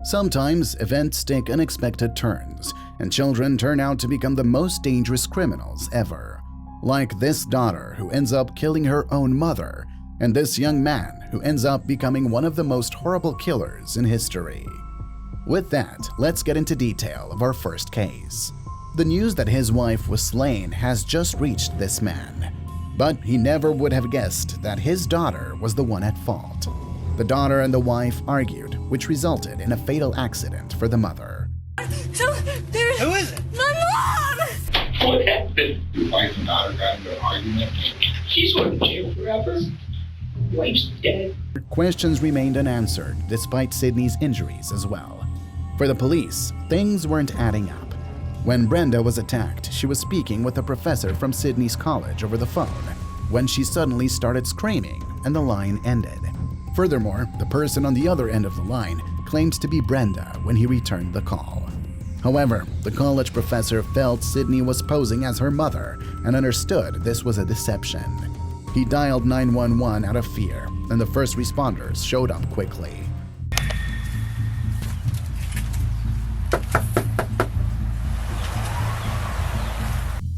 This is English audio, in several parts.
Sometimes events take unexpected turns, and children turn out to become the most dangerous criminals ever. Like this daughter who ends up killing her own mother, and this young man who ends up becoming one of the most horrible killers in history. With that, let's get into detail of our first case. The news that his wife was slain has just reached this man, but he never would have guessed that his daughter was the one at fault. The daughter and the wife argued, which resulted in a fatal accident for the mother. So there's... Who is it? My mom! What happened? Your wife and daughter got into an argument. She's going to jail forever. Wife's dead. Questions remained unanswered despite Sydney's injuries as well. For the police, things weren't adding up. When Brenda was attacked, she was speaking with a professor from Sydney's college over the phone when she suddenly started screaming and the line ended. Furthermore, the person on the other end of the line claimed to be Brenda when he returned the call. However, the college professor felt Sydney was posing as her mother and understood this was a deception. He dialed 911 out of fear, and the first responders showed up quickly.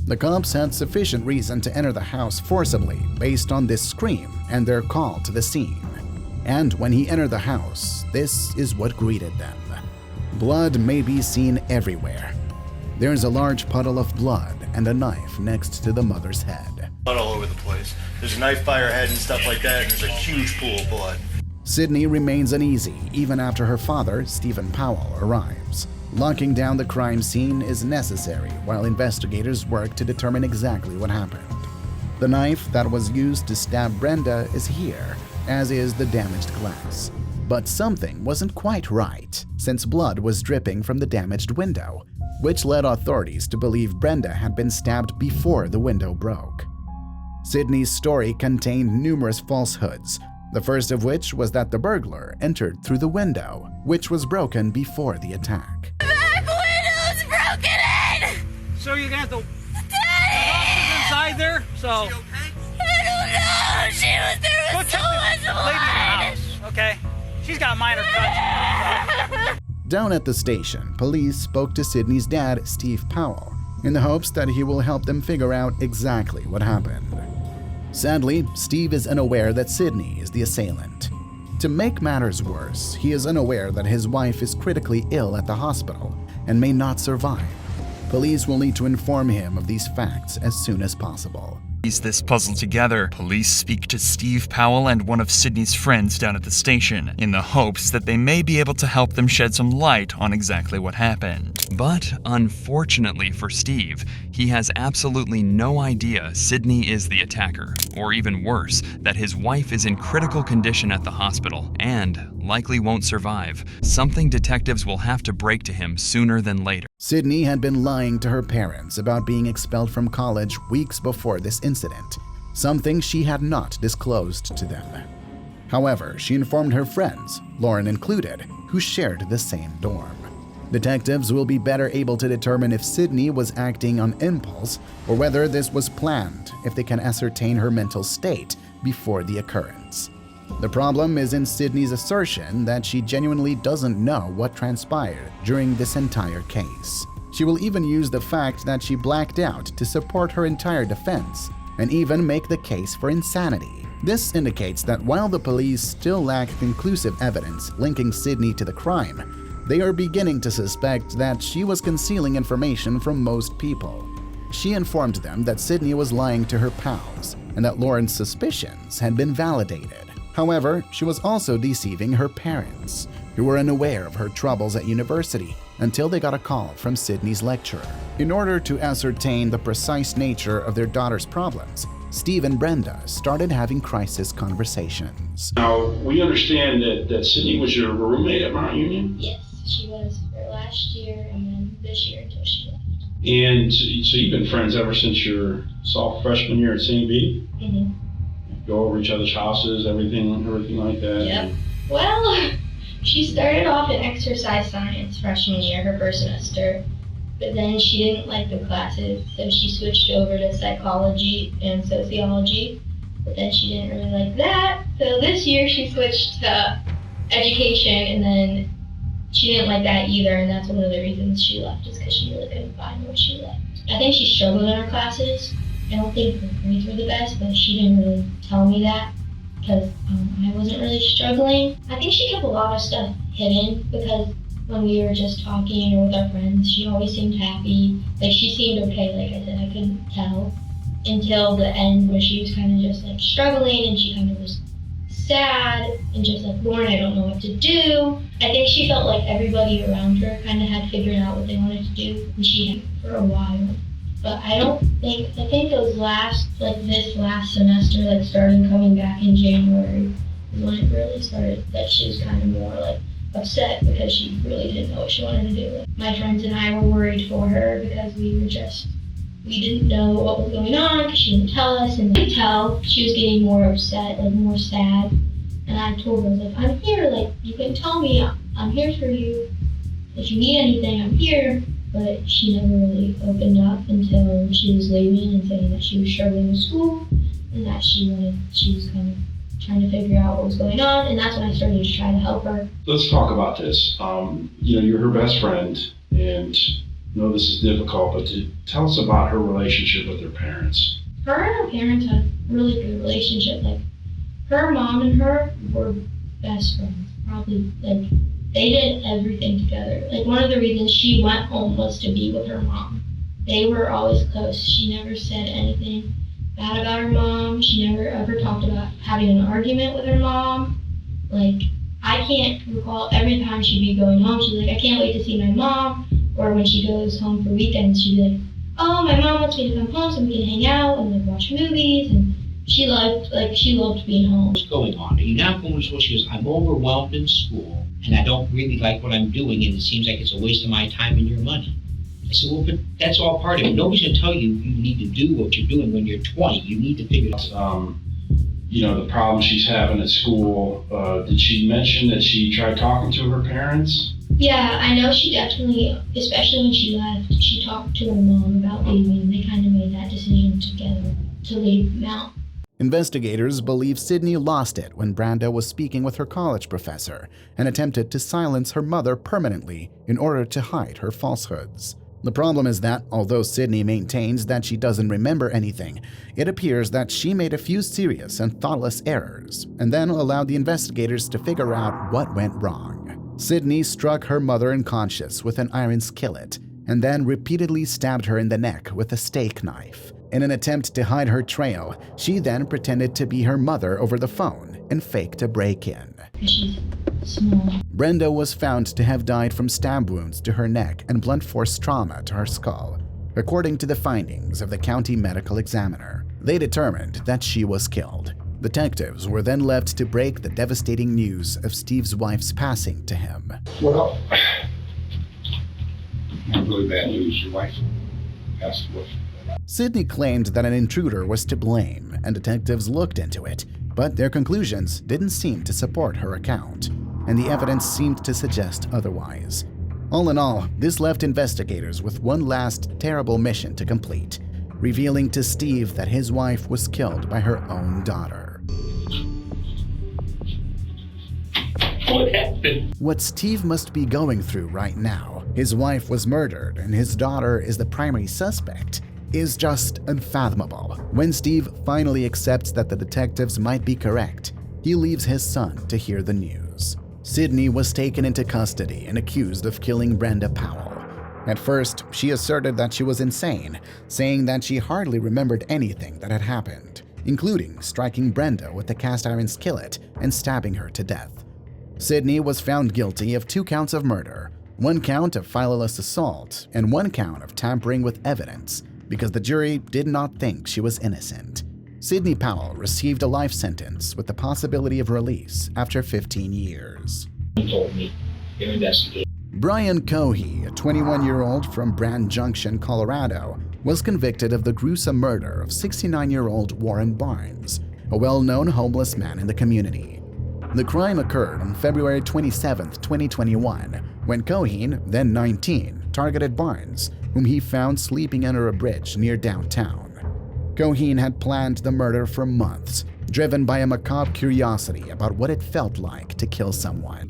The cops had sufficient reason to enter the house forcibly based on this scream and their call to the scene. And when he entered the house, this is what greeted them. Blood may be seen everywhere. There's a large puddle of blood and a knife next to the mother's head. Blood all over the place. There's a knife by her head and stuff like that, and there's a huge pool of blood. Sydney remains uneasy even after her father, Stephen Powell, arrives. Locking down the crime scene is necessary while investigators work to determine exactly what happened. The knife that was used to stab Brenda is here, as is the damaged glass. But something wasn't quite right, since blood was dripping from the damaged window, which led authorities to believe Brenda had been stabbed before the window broke. Sydney's story contained numerous falsehoods, the first of which was that the burglar entered through the window, which was broken before the attack. The back window's broken in! So you're gonna have to... Daddy! inside there? So... I don't know! There Go was check so the much lady in the blood! house, okay? She's got minor cuts. Down at the station, police spoke to Sydney's dad, Steve Powell, in the hopes that he will help them figure out exactly what happened. Sadly, Steve is unaware that Sydney is the assailant. To make matters worse, he is unaware that his wife is critically ill at the hospital and may not survive. Police will need to inform him of these facts as soon as possible. Piece this puzzle together, police speak to Steve Powell and one of Sydney's friends down at the station, in the hopes that they may be able to help them shed some light on exactly what happened. But unfortunately for Steve, he has absolutely no idea Sydney is the attacker, or even worse, that his wife is in critical condition at the hospital and likely won't survive, something detectives will have to break to him sooner than later. Sydney had been lying to her parents about being expelled from college weeks before this incident, something she had not disclosed to them. However, she informed her friends, Lauren included, who shared the same dorm. Detectives will be better able to determine if Sydney was acting on impulse or whether this was planned if they can ascertain her mental state before the occurrence. The problem is in Sydney's assertion that she genuinely doesn't know what transpired during this entire case. She will even use the fact that she blacked out to support her entire defense and even make the case for insanity. This indicates that while the police still lack conclusive evidence linking Sydney to the crime, they are beginning to suspect that she was concealing information from most people. She informed them that Sydney was lying to her pals and that Lauren's suspicions had been validated. However, she was also deceiving her parents, who were unaware of her troubles at university until they got a call from Sydney's lecturer. In order to ascertain the precise nature of their daughter's problems, Steve and Brenda started having crisis conversations. Now, we understand that Sydney was your roommate at Mount Union? Yes, she was for last year and then this year until she left. And so you've been friends ever since your freshman year at St. B? Mm-hmm. Go over each other's houses, everything like that? Yep. Well, she started off in exercise science freshman year, her first semester. But then she didn't like the classes, so she switched over to psychology and sociology. But then she didn't really like that, so this year she switched to education, and then she didn't like that either, and that's one of the reasons she left, is because she really couldn't find what she liked. I think she struggled in her classes. I don't think her grades were the best, but she didn't really tell me that because I wasn't really struggling. I think she kept a lot of stuff hidden because when we were just talking or with our friends, she always seemed happy. Like, she seemed okay, like I said, I couldn't tell until the end where she was kind of just like struggling and she kind of was sad and just like, Lauren, I don't know what to do. I think she felt like everybody around her kind of had figured out what they wanted to do, and she had for a while. But I think those this last semester, like starting coming back in January, is when it really started, that she was kind of more like upset because she really didn't know what she wanted to do. My friends and I were worried for her because we didn't know what was going on because she didn't tell us, and she was getting more upset, like more sad. And I told her, I was like, I'm here, like you can tell me, I'm here for you. If you need anything, I'm here. But she never really opened up until she was leaving and saying that she was struggling with school and that she was kind of trying to figure out what was going on, and that's when I started to try to help her. Let's talk about this. You're her best friend, and I know this is difficult, but tell us about her relationship with her parents. Her and her parents had a really good relationship. Like, her mom and her were best friends. Probably, like, they did everything together. Like, one of the reasons she went home was to be with her mom. They were always close. She never said anything bad about her mom. She never ever talked about having an argument with her mom. Like, I can't recall every time she'd be going home, she'd be like, I can't wait to see my mom. Or when she goes home for weekends, she'd be like, oh, my mom wants me to come home so we can hang out and like watch movies. And she loved being home. What's going on? Are you not going to school? She goes, I'm overwhelmed in school and I don't really like what I'm doing and it seems like it's a waste of my time and your money. I said, well, but that's all part of it. Nobody's going to tell you you need to do what you're doing when you're 20. You need to figure it out. The problem she's having at school, did she mention that she tried talking to her parents? Yeah, I know she definitely, especially when she left, she talked to her mom about leaving. They kind of made that decision together to leave Mount. Investigators believe Sydney lost it when Brando was speaking with her college professor and attempted to silence her mother permanently in order to hide her falsehoods. The problem is that, although Sydney maintains that she doesn't remember anything, it appears that she made a few serious and thoughtless errors and then allowed the investigators to figure out what went wrong. Sydney struck her mother unconscious with an iron skillet and then repeatedly stabbed her in the neck with a steak knife. In an attempt to hide her trail, she then pretended to be her mother over the phone and faked a break-in. She's small. Brenda was found to have died from stab wounds to her neck and blunt force trauma to her skull, according to the findings of the county medical examiner. They determined that she was killed. Detectives were then left to break the devastating news of Steve's wife's passing to him. Well, not really bad news. Your wife passed away. Sydney claimed that an intruder was to blame, and detectives looked into it, but their conclusions didn't seem to support her account, and the evidence seemed to suggest otherwise. All in all, this left investigators with one last terrible mission to complete, revealing to Steve that his wife was killed by her own daughter. What happened? What Steve must be going through right now, his wife was murdered and his daughter is the primary suspect, is just unfathomable. When Steve finally accepts that the detectives might be correct, he leaves his son to hear the news. Sydney was taken into custody and accused of killing Brenda Powell. At first, she asserted that she was insane, saying that she hardly remembered anything that had happened, including striking Brenda with the cast iron skillet and stabbing her to death. Sydney was found guilty of 2 counts of murder, 1 count of fileless assault, and 1 count of tampering with evidence, because the jury did not think she was innocent. Sydney Powell received a life sentence with the possibility of release after 15 years. He told me they're investigating. Brian Cohey, a 21-year-old from Brand Junction, Colorado, was convicted of the gruesome murder of 69-year-old Warren Barnes, a well-known homeless man in the community. The crime occurred on February 27, 2021, when Coheen, then 19, targeted Barnes, whom he found sleeping under a bridge near downtown. Coheen had planned the murder for months, driven by a macabre curiosity about what it felt like to kill someone.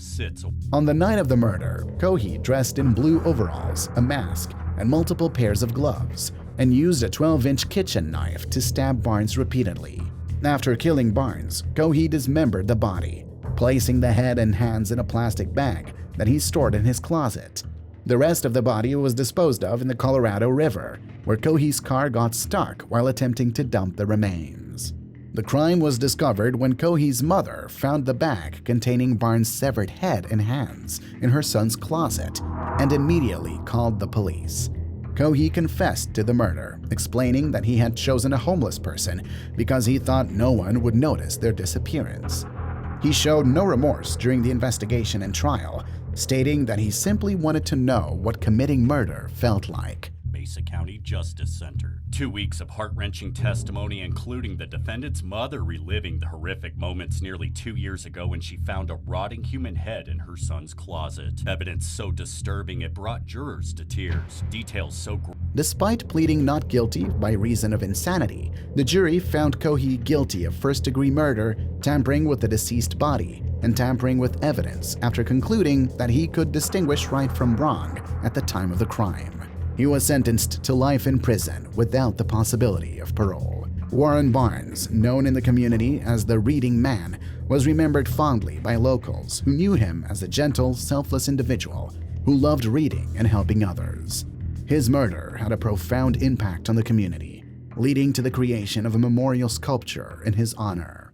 On the night of the murder, Cohey dressed in blue overalls, a mask, and multiple pairs of gloves, and used a 12-inch kitchen knife to stab Barnes repeatedly. After killing Barnes, Cohey dismembered the body, placing the head and hands in a plastic bag that he stored in his closet. The rest of the body was disposed of in the Colorado River, where Cohey's car got stuck while attempting to dump the remains. The crime was discovered when Cohey's mother found the bag containing Barnes' severed head and hands in her son's closet and immediately called the police. Cohey confessed to the murder, explaining that he had chosen a homeless person because he thought no one would notice their disappearance. He showed no remorse during the investigation and trial, stating that he simply wanted to know what committing murder felt like. Mesa County Justice Center. 2 weeks of heart-wrenching testimony, including the defendant's mother reliving the horrific moments nearly 2 years ago when she found a rotting human head in her son's closet. Evidence so disturbing it brought jurors to tears. Details so Despite pleading not guilty by reason of insanity, the jury found Cohey guilty of first-degree murder, tampering with the deceased body, and tampering with evidence after concluding that he could distinguish right from wrong at the time of the crime. He was sentenced to life in prison without the possibility of parole. Warren Barnes, known in the community as the Reading Man, was remembered fondly by locals who knew him as a gentle, selfless individual who loved reading and helping others. His murder had a profound impact on the community, leading to the creation of a memorial sculpture in his honor.